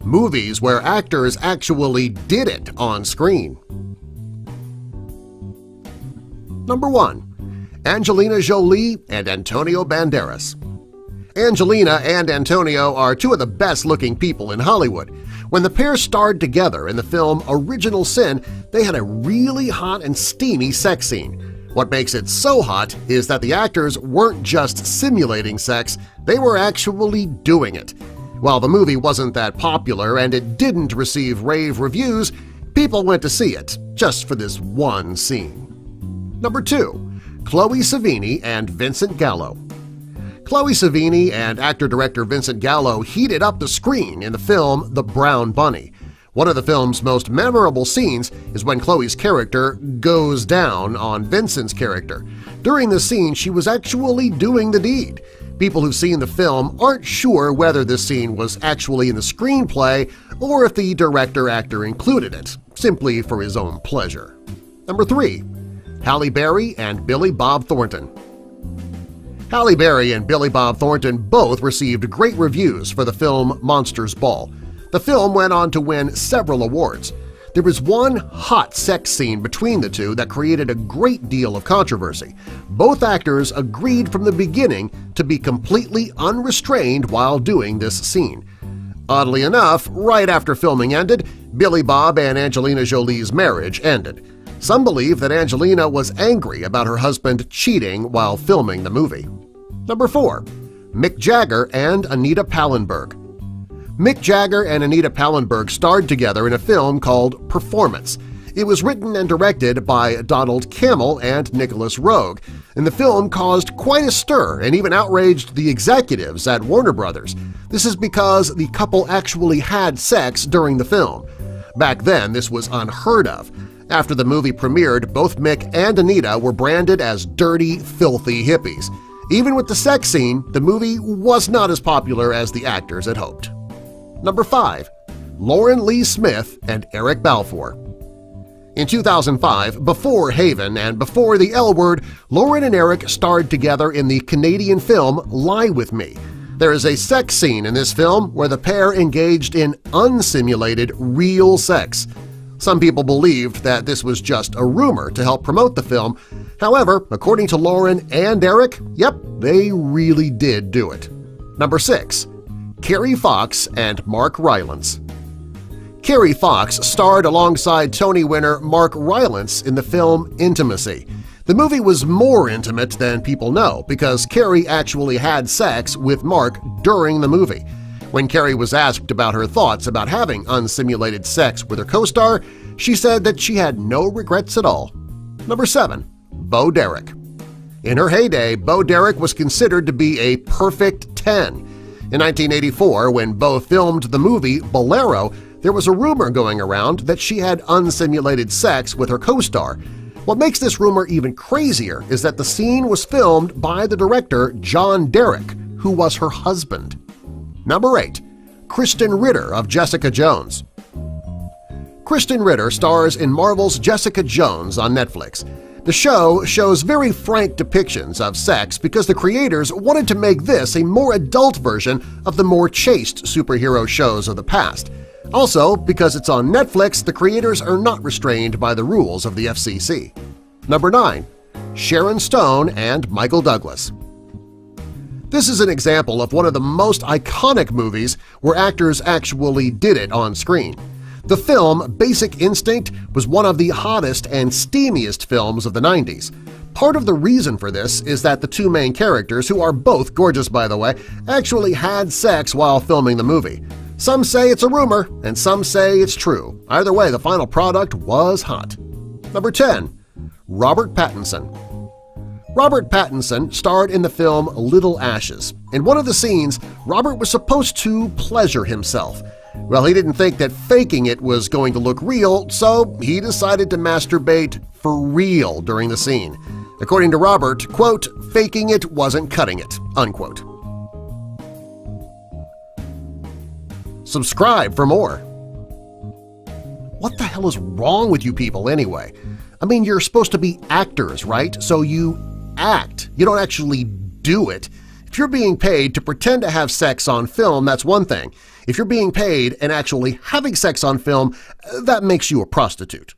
movies where actors actually did it on screen. Number 1. Angelina Jolie and Antonio Banderas. Angelina and Antonio are two of the best-looking people in Hollywood. When the pair starred together in the film Original Sin, they had a really hot and steamy sex scene. What makes it so hot is that the actors weren't just simulating sex, they were actually doing it. While the movie wasn't that popular and it didn't receive rave reviews, people went to see it just for this one scene. Number 2. Chloe Sevigny and Vincent Gallo. Chloe Sevigny and actor-director Vincent Gallo heated up the screen in the film The Brown Bunny. One of the film's most memorable scenes is when Chloe's character goes down on Vincent's character. During the scene, she was actually doing the deed. People who've seen the film aren't sure whether this scene was actually in the screenplay or if the director-actor included it, simply for his own pleasure. Number 3. Halle Berry and Billy Bob Thornton. Halle Berry and Billy Bob Thornton both received great reviews for the film Monsters Ball. The film went on to win several awards. There was one hot sex scene between the two that created a great deal of controversy. Both actors agreed from the beginning to be completely unrestrained while doing this scene. Oddly enough, right after filming ended, Billy Bob and Angelina Jolie's marriage ended. Some believe that Angelina was angry about her husband cheating while filming the movie. Number 4. Mick Jagger and Anita Pallenberg. Mick Jagger and Anita Pallenberg starred together in a film called Performance. It was written and directed by Donald Cammell and Nicholas Roeg, and the film caused quite a stir and even outraged the executives at Warner Brothers. This is because the couple actually had sex during the film. Back then, this was unheard of. After the movie premiered, both Mick and Anita were branded as dirty, filthy hippies. Even with the sex scene, the movie was not as popular as the actors had hoped. Number 5. Lauren Lee Smith and Eric Balfour. In 2005, before Haven and before the L Word, Lauren and Eric starred together in the Canadian film Lie With Me. There is a sex scene in this film where the pair engaged in unsimulated real sex. Some people believed that this was just a rumor to help promote the film. However, according to Lauren and Eric, yep, they really did do it. Number 6. Kerry Fox and Mark Rylance. Kerry Fox starred alongside Tony winner Mark Rylance in the film Intimacy. The movie was more intimate than people know because Kerry actually had sex with Mark during the movie. When Kerry was asked about her thoughts about having unsimulated sex with her co-star, she said that she had no regrets at all. Number 7. Bo Derek. In her heyday, Bo Derek was considered to be a perfect 10. In 1984, when Bo filmed the movie Bolero, there was a rumor going around that she had unsimulated sex with her co-star. What makes this rumor even crazier is that the scene was filmed by the director John Derek, who was her husband. Number 8. Kristen Ritter of Jessica Jones. Kristen Ritter stars in Marvel's Jessica Jones on Netflix. The show shows very frank depictions of sex because the creators wanted to make this a more adult version of the more chaste superhero shows of the past. Also, because it's on Netflix, the creators are not restrained by the rules of the FCC. Number 9. Sharon Stone and Michael Douglas. This is an example of one of the most iconic movies where actors actually did it on screen. The film Basic Instinct was one of the hottest and steamiest films of the 90s. Part of the reason for this is that the two main characters, who are both gorgeous by the way, actually had sex while filming the movie. Some say it's a rumor, and some say it's true. Either way, the final product was hot. Number 10. Robert Pattinson. Robert Pattinson starred in the film Little Ashes. In one of the scenes, Robert was supposed to pleasure himself. Well, he didn't think that faking it was going to look real, so he decided to masturbate for real during the scene. According to Robert, quote, "faking it wasn't cutting it," unquote. Subscribe for more. What the hell is wrong with you people anyway? I mean, you're supposed to be actors, right? So you act. You don't actually do it. If you're being paid to pretend to have sex on film, that's one thing. If you're being paid and actually having sex on film, that makes you a prostitute.